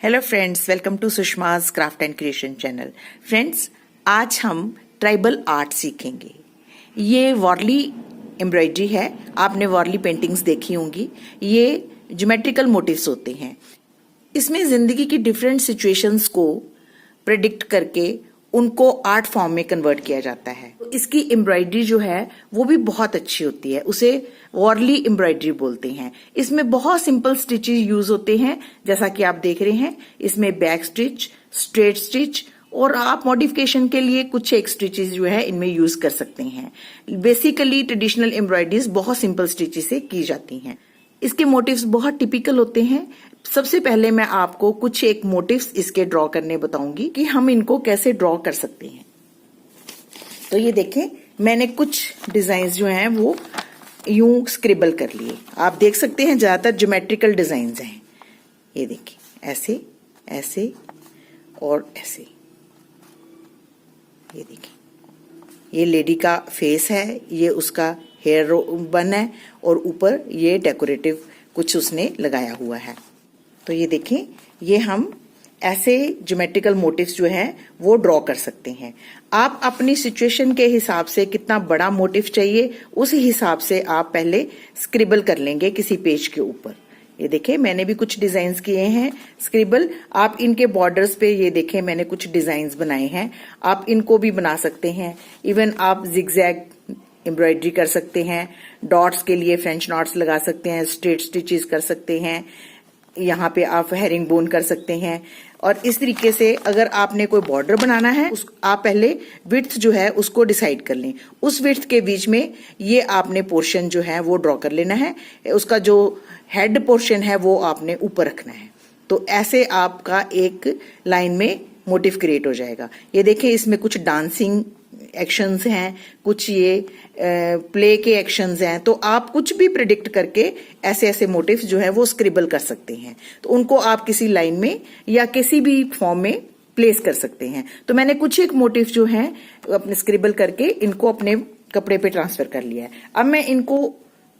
Hello friends, welcome to Sushma's craft and creation channel. Friends, आज हम tribal art सीखेंगे। ये वॉर्ली एम्ब्रॉयडरी है। आपने वॉर्ली पेंटिंग्स देखी होंगी। ये ज्योमेट्रिकल मोटिव्स होते हैं। इसमें जिंदगी की डिफरेंट सिचुएशंस को प्रेडिक्ट करके उनको आर्ट फॉर्म में कन्वर्ट किया जाता है। इसकी एम्ब्रॉयडरी जो है वो भी बहुत अच्छी होती है। उसे वॉर्ली एम्ब्रॉयडरी बोलते हैं। इसमें बहुत सिंपल स्टिचेस यूज होते हैं, जैसा कि आप देख रहे हैं। इसमें बैक स्टिच, स्ट्रेट स्टिच और आप मॉडिफिकेशन के लिए कुछ एक स्टिचेस जो है इनमें यूज कर सकते हैं। बेसिकली ट्रेडिशनल एम्ब्रॉयडरीज बहुत सिंपल स्टिचेस से की जाती हैं। इसके मोटिव्स बहुत टिपिकल होते हैं। सबसे पहले मैं आपको कुछ एक मोटिव्स इसके ड्रॉ करने बताऊंगी कि हम इनको कैसे ड्रॉ कर सकते हैं। तो ये देखें, मैंने कुछ डिजाइन जो हैं वो यूं स्क्रिबल कर लिए। आप देख सकते हैं ज्यादातर ज्योमेट्रिकल डिजाइन हैं। ये देखिए, ऐसे ऐसे और ऐसे। ये देखिए, ये लेडी का फेस है, ये उसका हेयर बन है और ऊपर ये डेकोरेटिव कुछ उसने लगाया हुआ है। तो ये देखें, ये हम ऐसे ज्योमेट्रिकल मोटिव्स जो है वो ड्रॉ कर सकते हैं। आप अपनी सिचुएशन के हिसाब से कितना बड़ा मोटिव चाहिए उस हिसाब से आप पहले स्क्रिबल कर लेंगे किसी पेज के ऊपर। ये देखें, मैंने भी कुछ डिजाइन्स किए हैं स्क्रिबल। आप इनके बॉर्डर्स पे ये देखें, मैंने कुछ डिजाइन्स बनाए हैं। आप इनको भी बना सकते हैं। इवन आप जिगजैग एम्ब्रॉयडरी कर सकते हैं। डॉट्स के लिए फ्रेंच नॉट्स लगा सकते हैं। स्ट्रेट स्टिचेस कर सकते हैं। यहाँ पे आप हेरिंग बोन कर सकते हैं। और इस तरीके से अगर आपने कोई बॉर्डर बनाना है, आप पहले विड्थ जो है उसको डिसाइड कर लें। उस विड्थ के बीच में ये आपने पोर्शन जो है वो ड्रॉ कर लेना है। उसका जो हेड पोर्शन है वो आपने ऊपर रखना है। तो ऐसे आपका एक लाइन में मोटिव क्रिएट हो जाएगा। ये देखें, इसमें कुछ डांसिंग एक्शंस हैं, कुछ ये प्ले के एक्शंस हैं। तो आप कुछ भी प्रिडिक्ट करके ऐसे ऐसे मोटिव्स जो है वो स्क्रिबल कर सकते हैं। तो उनको आप किसी लाइन में या किसी भी फॉर्म में प्लेस कर सकते हैं। तो मैंने कुछ एक मोटिव जो है अपने स्क्रिबल करके इनको अपने कपड़े पे ट्रांसफर कर लिया है। अब मैं इनको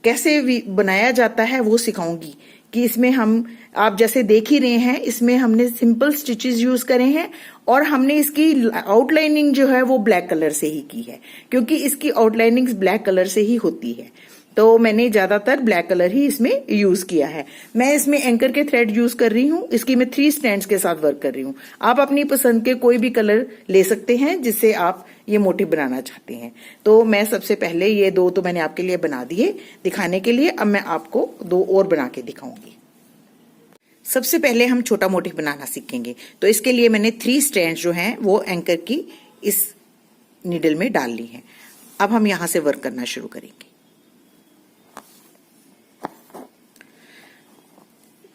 कैसे बनाया जाता है वो सिखाऊंगी कि इसमें हम, आप जैसे देख ही रहे हैं, इसमें हमने सिंपल स्टिचेस यूज करे हैं और हमने इसकी आउटलाइनिंग जो है वो ब्लैक कलर से ही की है, क्योंकि इसकी आउटलाइनिंग ब्लैक कलर से ही होती है। तो मैंने ज्यादातर ब्लैक कलर ही इसमें यूज किया है। मैं इसमें एंकर के थ्रेड यूज कर रही हूँ। इसकी मैं 3 स्टैंड्स के साथ वर्क कर रही हूँ। आप अपनी पसंद के कोई भी कलर ले सकते हैं जिससे आप ये मोटिव बनाना चाहते हैं। तो मैं सबसे पहले ये 2 तो मैंने आपके लिए बना दिए दिखाने के लिए। अब मैं आपको 2 और बना के दिखाऊंगी। सबसे पहले हम छोटा मोटिव बनाना सीखेंगे। तो इसके लिए मैंने 3 स्टैंड जो हैं वो एंकर की इस नीडल में डाल ली हैं। अब हम यहां से वर्क करना शुरू करेंगे।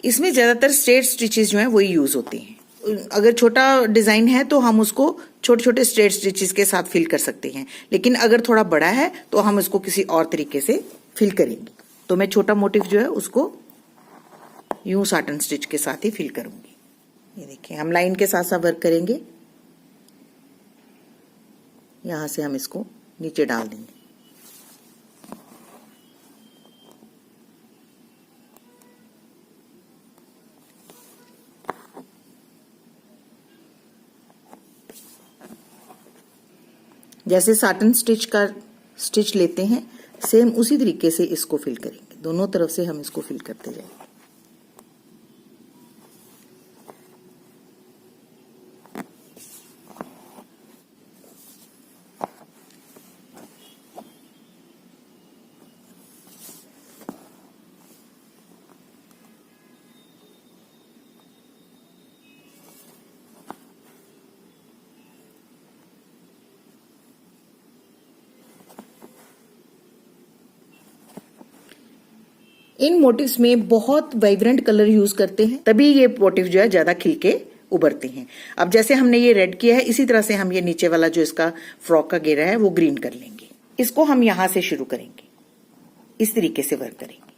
इसमें ज्यादातर स्ट्रेट स्टिचेस जो हैं वही यूज होते हैं। अगर छोटा डिजाइन है तो हम उसको छोटे छोटे स्ट्रेट स्टिचेस के साथ फिल कर सकते हैं, लेकिन अगर थोड़ा बड़ा है तो हम उसको किसी और तरीके से फिल करेंगे। तो मैं छोटा मोटिव जो है उसको यूं साटन स्टिच के साथ ही फिल करूंगी। ये देखिए, हम लाइन के साथ साथ वर्क करेंगे। यहां से हम इसको नीचे डाल देंगे। जैसे साटन स्टिच का स्टिच लेते हैं, सेम उसी तरीके से इसको फिल करेंगे। दोनों तरफ से हम इसको फिल करते जाएंगे। इन मोटिव्स में बहुत वाइब्रेंट कलर यूज करते हैं, तभी ये मोटिव जो है ज्यादा खिल के उभरते हैं। अब जैसे हमने ये रेड किया है, इसी तरह से हम ये नीचे वाला जो इसका फ्रॉक का घेरा है वो ग्रीन कर लेंगे। इसको हम यहां से शुरू करेंगे, इस तरीके से वर्क करेंगे।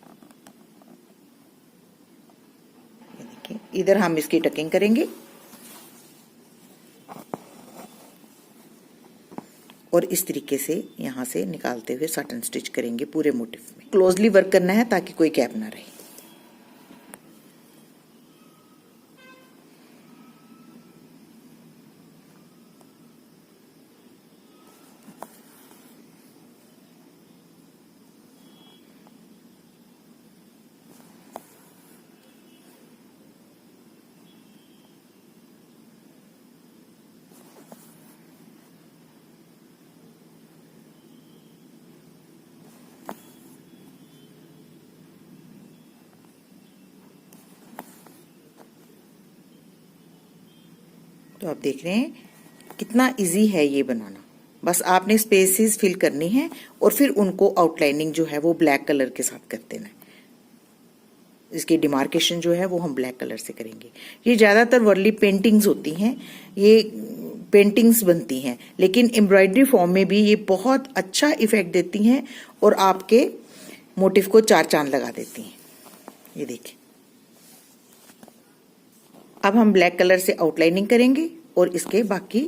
ये देखिए, इधर हम इसकी टकिंग करेंगे और इस तरीके से यहां से निकालते हुए साटन स्टिच करेंगे पूरे मोटिव में। क्लोजली वर्क करना है ताकि कोई गैप ना रहे। तो आप देख रहे हैं कितना इजी है ये बनाना। बस आपने स्पेसेस फिल करनी है और फिर उनको आउटलाइनिंग जो है वो ब्लैक कलर के साथ कर देना है। इसकी डिमार्केशन जो है वो हम ब्लैक कलर से करेंगे। ये ज्यादातर वर्ली पेंटिंग्स होती हैं, ये पेंटिंग्स बनती हैं, लेकिन एम्ब्रॉयडरी फॉर्म में भी ये बहुत अच्छा इफेक्ट देती हैं और आपके मोटिव को चार चांद लगा देती हैं। ये देखिए, अब हम ब्लैक कलर से आउटलाइनिंग करेंगे और इसके बाकी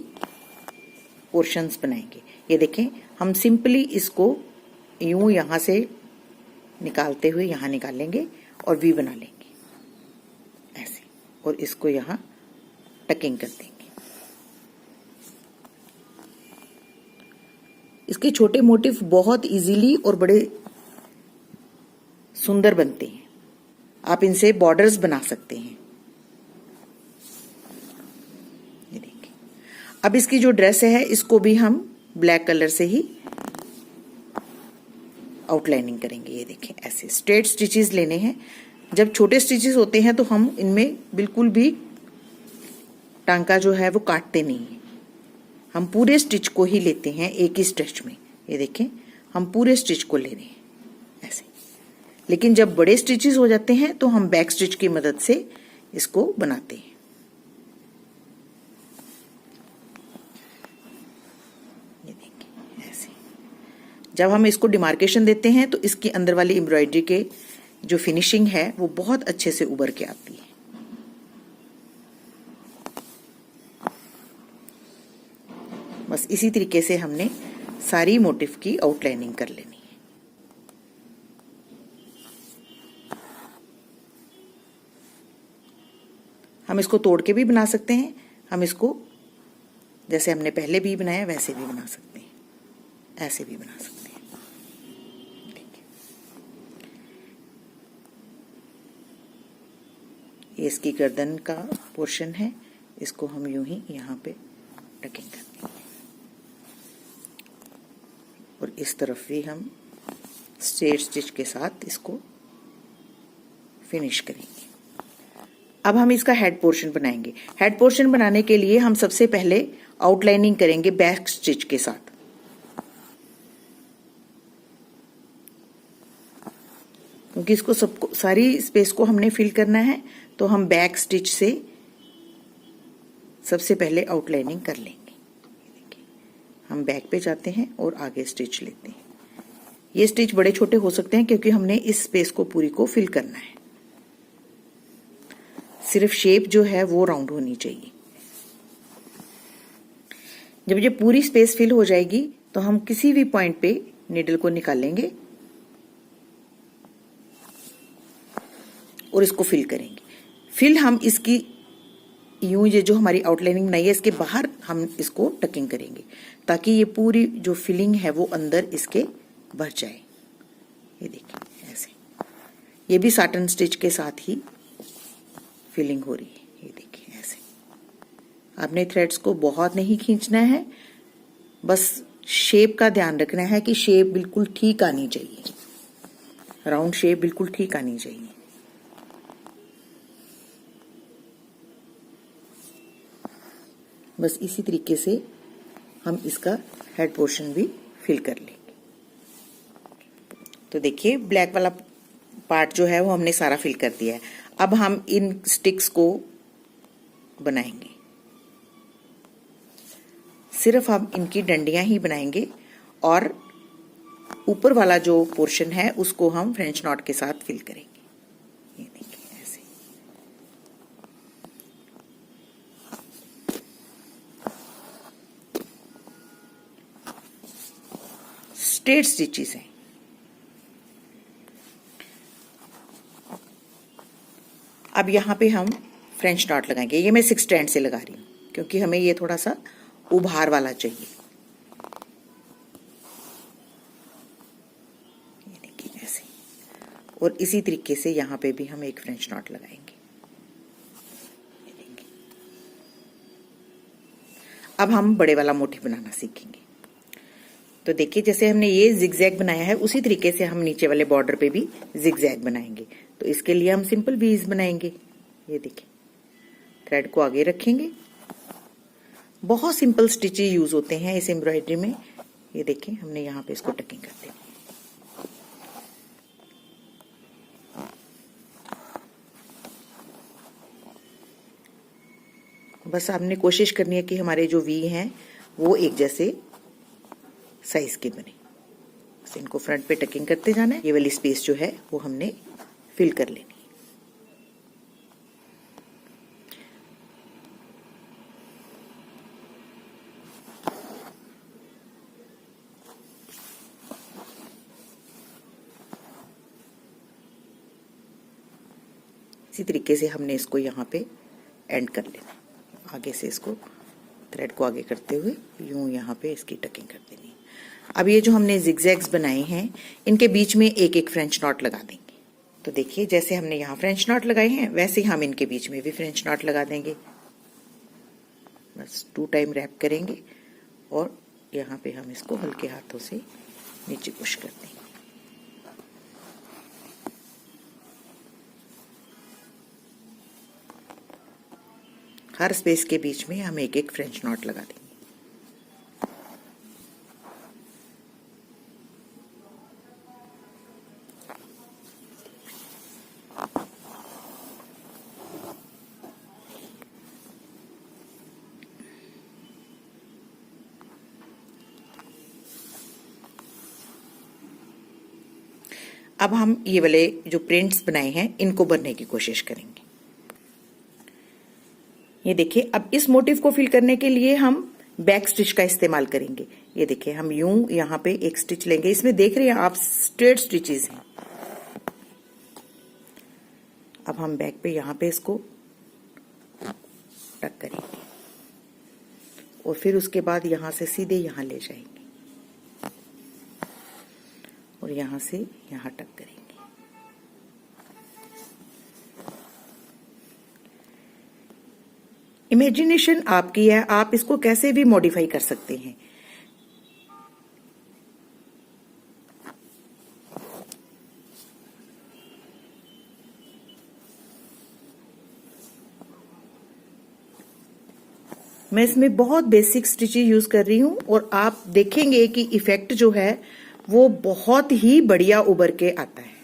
पोर्शंस बनाएंगे। ये देखें, हम सिंपली इसको यूं यहां से निकालते हुए यहां निकालेंगे और वी बना लेंगे ऐसे, और इसको यहां टकिंग कर देंगे। इसके छोटे मोटिव बहुत इजीली और बड़े सुंदर बनते हैं। आप इनसे बॉर्डर्स बना सकते हैं। ये देखिए, अब इसकी जो ड्रेस है इसको भी हम ब्लैक कलर से ही आउटलाइनिंग करेंगे। ये देखें, ऐसे स्ट्रेट स्टिचेस लेने हैं। जब छोटे स्टिचेस होते हैं तो हम इनमें बिल्कुल भी टांका जो है वो काटते नहीं हैं, हम पूरे स्टिच को ही लेते हैं एक ही स्टिच में। ये देखें, हम पूरे स्टिच को ले रहे हैं ऐसे। लेकिन जब बड़े स्टिचेस हो जाते हैं तो हम बैक स्टिच की मदद से इसको बनाते हैं। ये देखिए, ऐसे जब हम इसको डिमार्केशन देते हैं तो इसके अंदर वाली एम्ब्रॉयडरी के जो फिनिशिंग है वो बहुत अच्छे से उभर के आती है। बस इसी तरीके से हमने सारी मोटिव की आउटलाइनिंग कर लेनी है। हम इसको तोड़ के भी बना सकते हैं, हम इसको जैसे हमने पहले भी बनाया वैसे भी बना सकते हैं, ऐसे भी बना सकते हैं। ये इसकी गर्दन का पोर्शन है, इसको हम यूं ही यहाँ पे टकिंग करते हैं और इस तरफ भी हम स्ट्रेट स्टिच के साथ इसको फिनिश करेंगे। अब हम इसका हेड पोर्शन बनाएंगे। हेड पोर्शन बनाने के लिए हम सबसे पहले आउटलाइनिंग करेंगे बैक स्टिच के साथ। क्योंकि इसको सबको सारी स्पेस को हमने फिल करना है तो हम बैक स्टिच से सबसे पहले आउटलाइनिंग कर लेंगे। देखिए, हम बैक पे जाते हैं और आगे स्टिच लेते हैं। ये स्टिच बड़े छोटे हो सकते हैं क्योंकि हमने इस स्पेस को पूरी को फिल करना है। सिर्फ शेप जो है वो राउंड होनी चाहिए। जब ये पूरी स्पेस फिल हो जाएगी तो हम किसी भी पॉइंट पे नीडल को निकालेंगे और इसको फिल करेंगे। फिल हम इसकी यूं ये जो हमारी आउटलाइनिंग बनाई है इसके बाहर हम इसको टकिंग करेंगे ताकि ये पूरी जो फिलिंग है वो अंदर इसके भर जाए। ये देखिए, ऐसे ये भी साटन स्टिच के साथ ही फिलिंग हो रही है। ये देखिए, ऐसे आपने थ्रेड्स को बहुत नहीं खींचना है, बस शेप का ध्यान रखना है कि शेप बिल्कुल ठीक आनी चाहिए, राउंड शेप बिल्कुल ठीक आनी चाहिए। बस इसी तरीके से हम इसका हेड पोर्शन भी फिल कर लेंगे। तो देखिए, ब्लैक वाला पार्ट जो है वो हमने सारा फिल कर दिया है। अब हम इन स्टिक्स को बनाएंगे। सिर्फ हम इनकी डंडियां ही बनाएंगे और ऊपर वाला जो पोर्शन है उसको हम फ्रेंच नॉट के साथ फिल करेंगे। ये देखिए, ऐसे स्ट्रेट स्टिचेस हैं। अब यहाँ पे हम फ्रेंच नॉट लगाएंगे। ये मैं 6 स्ट्रैंड से लगा रही हूँ क्योंकि हमें ये थोड़ा सा उभार वाला चाहिए। ये देखिए, ऐसे, और इसी तरीके से यहाँ पे भी हम एक फ्रेंच नॉट लगाएंगे। ये देखिए, अब हम बड़े वाला मोटिव बनाना सीखेंगे। तो देखिए, जैसे हमने ये जिगजैग बनाया है उसी तरीके से हम नीचे वाले बॉर्डर पे भी जिगजैग बनाएंगे। तो इसके लिए हम सिंपल वीज बनाएंगे। ये देखिए, थ्रेड को आगे रखेंगे बहुत सिंपल स्टिचेस यूज होते हैं इस एम्ब्रॉयडरी में। ये देखें, हमने यहाँ पे इसको टकिंग कर दी। बस आपने कोशिश करनी है कि हमारे जो वी हैं वो एक जैसे साइज के बने। बस इनको फ्रंट पे टकिंग करते जाना है। ये वाली स्पेस जो है वो हमने फिल कर लेनी है। इसी तरीके से हमने इसको यहाँ पे एंड कर लेना है। आगे से इसको थ्रेड को आगे करते हुए यूं यहाँ पे इसकी टकिंग कर देनी है। अब ये जो हमने जिगजैग्स बनाए हैं, इनके बीच में एक एक फ्रेंच नॉट लगा देंगे। तो देखिए, जैसे हमने यहाँ फ्रेंच नॉट लगाए हैं वैसे ही हम इनके बीच में भी फ्रेंच नॉट लगा देंगे। बस 2 टाइम रैप करेंगे और यहाँ पे हम इसको हल्के हाथों से नीचे पुश कर देंगे। हर स्पेस के बीच में हम एक एक फ्रेंच नॉट लगा देंगे। अब हम ये वाले जो प्रिंट्स बनाए हैं इनको भरने की कोशिश करेंगे। ये देखिए, अब इस मोटिव को फिल करने के लिए हम बैक स्टिच का इस्तेमाल करेंगे। ये देखिए, हम यूं यहाँ पे एक स्टिच लेंगे। इसमें देख रहे हैं आप स्ट्रेट स्टिचेस हैं। अब हम बैक पे यहाँ पे इसको टक करेंगे और फिर उसके बाद यहाँ से सीधे यहाँ ले जाएंगे और यहाँ से यहाँ टक करेंगे। इमेजिनेशन आपकी है, आप इसको कैसे भी मॉडिफाई कर सकते हैं। मैं इसमें बहुत बेसिक स्टिचेस यूज कर रही हूं और आप देखेंगे कि इफेक्ट जो है वो बहुत ही बढ़िया उभर के आता है।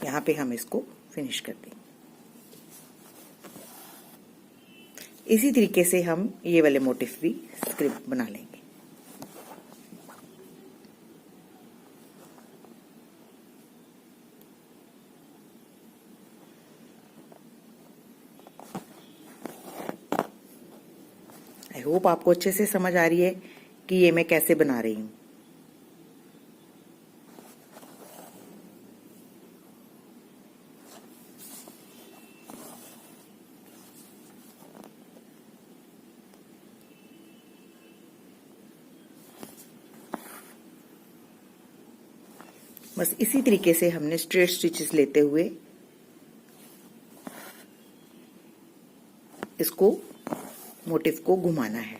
यहाँ पे हम इसको फिनिश कर देंगे। इसी तरीके से हम ये वाले मोटिफ भी स्क्रिप्ट बना लेंगे। आई होप आपको अच्छे से समझ आ रही है कि ये मैं कैसे बना रही हूं। बस इसी तरीके से हमने स्ट्रेट स्टिचेस लेते हुए इसको मोटिफ को घुमाना है।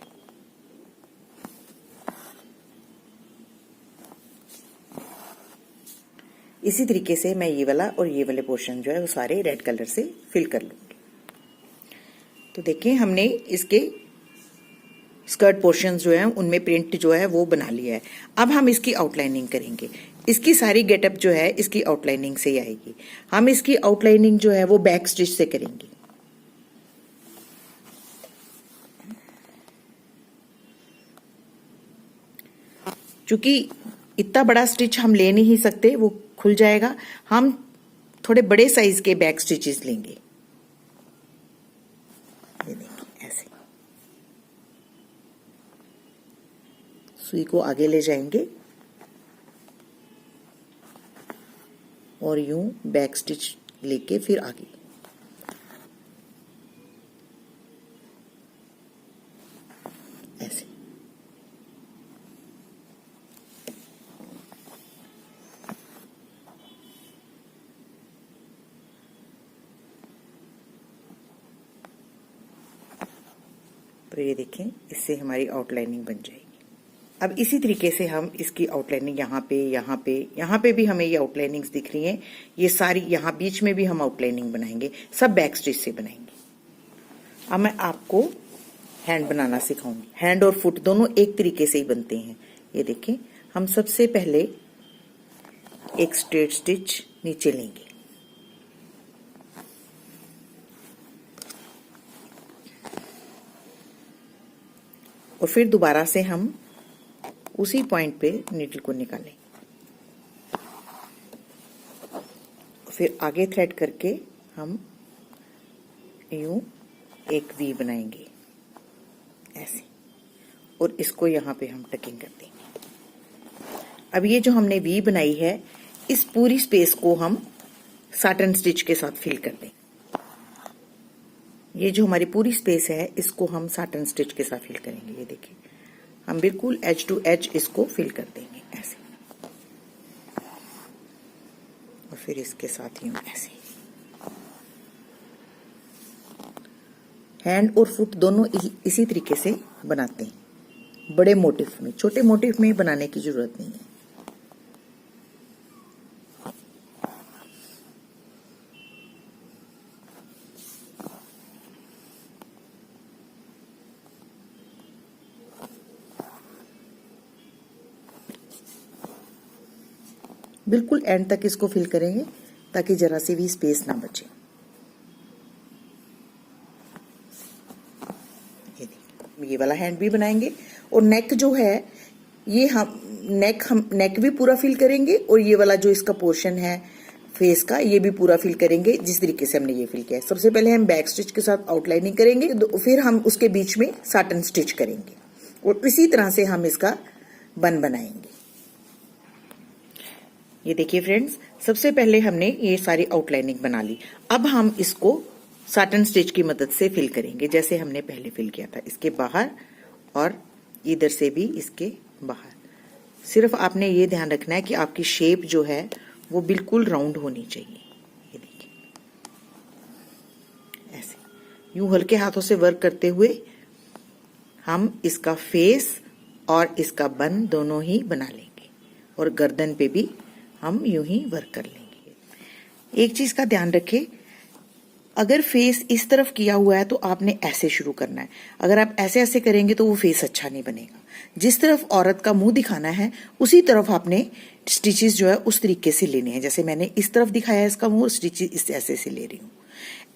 इसी तरीके से मैं ये वाला और ये वाले पोर्शन जो है वो सारे रेड कलर से फिल कर लूंगी। तो देखिए, हमने इसके स्कर्ट पोर्शंस जो है उनमें प्रिंट जो है वो बना लिया है। अब हम इसकी आउटलाइनिंग करेंगे। इसकी सारी गेटअप जो है इसकी आउटलाइनिंग से ही आएगी। हम इसकी आउटलाइनिंग जो है वो बैक स्टिच से करेंगे। क्योंकि इतना बड़ा स्टिच हम ले नहीं सकते, वो खुल जाएगा। हम थोड़े बड़े साइज के बैक स्टिचेस लेंगे। ये देखिए, ऐसे सुई को आगे ले जाएंगे और यूं बैक स्टिच लेके फिर आगे। तो ये देखें, इससे हमारी आउटलाइनिंग बन जाएगी। अब इसी तरीके से हम इसकी आउटलाइनिंग यहाँ पे भी हमें ये आउटलाइनिंग्स दिख रही हैं। ये सारी यहाँ बीच में भी हम आउटलाइनिंग बनाएंगे, सब बैक स्टिच से बनाएंगे। अब मैं आपको हैंड बनाना सिखाऊंगी। हैंड और फुट दोनों एक तरीके से ही बनते हैं। ये देखें, हम सबसे पहले एक स्ट्रेट स्टिच नीचे लेंगे, और फिर दोबारा से हम उसी पॉइंट पे नीडल को निकालें, फिर आगे थ्रेड करके हम यूं एक वी बनाएंगे ऐसे, और इसको यहाँ पे हम टकिंग कर देंगे। अब ये जो हमने वी बनाई है, इस पूरी स्पेस को हम साटन स्टिच के साथ फिल कर देंगे। ये जो हमारी पूरी स्पेस है, इसको हम साटन स्टिच के साथ फिल करेंगे। ये देखिए, हम बिल्कुल एज टू एज इसको फिल कर देंगे ऐसे, और फिर इसके साथ यूं ऐसे। हैंड और फुट दोनों इसी तरीके से बनाते हैं, बड़े मोटिफ में। छोटे मोटिफ में बनाने की जरूरत नहीं है। बिल्कुल एंड तक इसको फिल करेंगे ताकि जरा सी भी स्पेस ना बचे। ये वाला हैंड भी बनाएंगे, और नेक जो है, ये हम नेक भी पूरा फिल करेंगे, और ये वाला जो इसका पोर्शन है फेस का, ये भी पूरा फिल करेंगे जिस तरीके से हमने ये फिल किया है। सबसे पहले हम बैक स्टिच के साथ आउटलाइनिंग करेंगे, फिर हम उसके बीच में साटन स्टिच करेंगे, और इसी तरह से हम इसका बन बनाएंगे। ये देखिए फ्रेंड्स, सबसे पहले हमने ये सारी आउटलाइनिंग बना ली। अब हम इसको साटन स्टिच की मदद से फिल करेंगे, जैसे हमने पहले फिल किया था, इसके बाहर और इधर से भी इसके बाहर। सिर्फ आपने ये ध्यान रखना है कि आपकी शेप जो है वो बिल्कुल राउंड होनी चाहिए। ये देखिए, ऐसे यूं हल्के हाथों से वर्क करते हुए हम इसका फेस और इसका बन दोनों ही बना लेंगे, और गर्दन पे भी हम यूं ही वर्क कर लेंगे। एक चीज का ध्यान रखें, अगर फेस इस तरफ किया हुआ है तो आपने ऐसे शुरू करना है। अगर आप ऐसे ऐसे करेंगे तो वो फेस अच्छा नहीं बनेगा। जिस तरफ औरत का मुंह दिखाना है, उसी तरफ आपने स्टिचेस जो है उस तरीके से लेने हैं। जैसे मैंने इस तरफ दिखाया है इसका मुंह, स्टिचेस इस ऐसे से ले रही हूँ।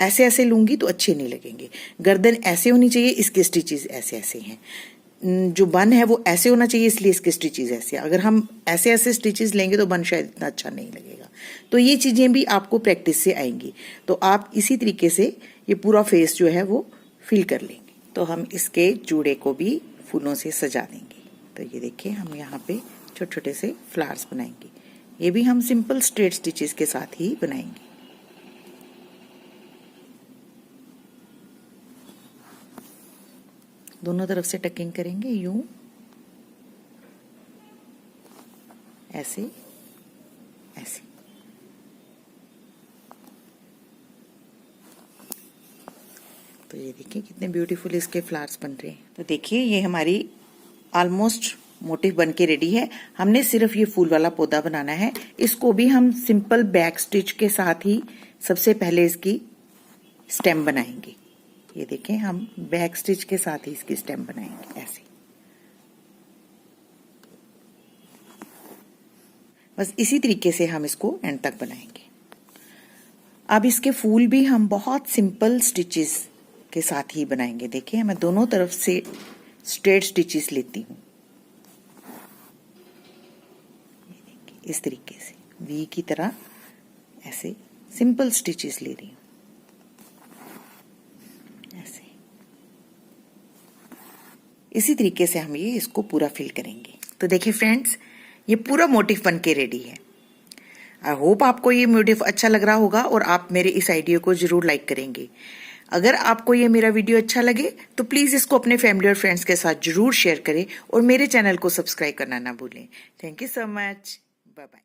ऐसे ऐसे लूंगी तो अच्छे नहीं लगेंगे। गर्दन ऐसे होनी चाहिए, इसके स्टिचेस ऐसे ऐसे हैं। जो बन है वो ऐसे होना चाहिए, इसलिए इसके स्टिचेस ऐसे। अगर हम ऐसे ऐसे स्टिचेस लेंगे तो बन शायद इतना अच्छा नहीं लगेगा। तो ये चीजें भी आपको प्रैक्टिस से आएंगी। तो आप इसी तरीके से ये पूरा फेस जो है वो फिल कर लेंगे। तो हम इसके जूड़े को भी फूलों से सजा देंगे। तो ये देखिए, हम यहाँ पे छोटे छोटे से फ्लावर्स बनाएंगे। ये भी हम सिंपल स्ट्रेट स्टिचेस के साथ ही बनाएंगे। दोनों तरफ से टकिंग करेंगे, यूं ऐसे ऐसे। तो ये देखिए कितने ब्यूटीफुल इसके फ्लावर्स बन रहे हैं। तो देखिए, ये हमारी ऑलमोस्ट मोटिव बन के रेडी है। हमने सिर्फ ये फूल वाला पौधा बनाना है। इसको भी हम सिंपल बैक स्टिच के साथ ही सबसे पहले इसकी स्टेम बनाएंगे। ये देखें, हम बैक स्टिच के साथ ही इसकी स्टेम बनाएंगे ऐसे। बस इसी तरीके से हम इसको एंड तक बनाएंगे। अब इसके फूल भी हम बहुत सिंपल स्टिचेस के साथ ही बनाएंगे। देखिए, मैं दोनों तरफ से स्ट्रेट स्टिचेस लेती हूँ इस तरीके से, वी की तरह ऐसे सिंपल स्टिचेस ले रही हूँ ऐसे। इसी तरीके से हम ये इसको पूरा फिल करेंगे। तो देखिए फ्रेंड्स, ये पूरा मोटिव बन के रेडी है। आई होप आपको ये मोटिव अच्छा लग रहा होगा और आप मेरे इस आइडिया को जरूर लाइक करेंगे। अगर आपको ये मेरा वीडियो अच्छा लगे तो प्लीज़ इसको अपने फैमिली और फ्रेंड्स के साथ जरूर शेयर करें और मेरे चैनल को सब्सक्राइब करना ना भूलें। Thank you so much. Bye bye.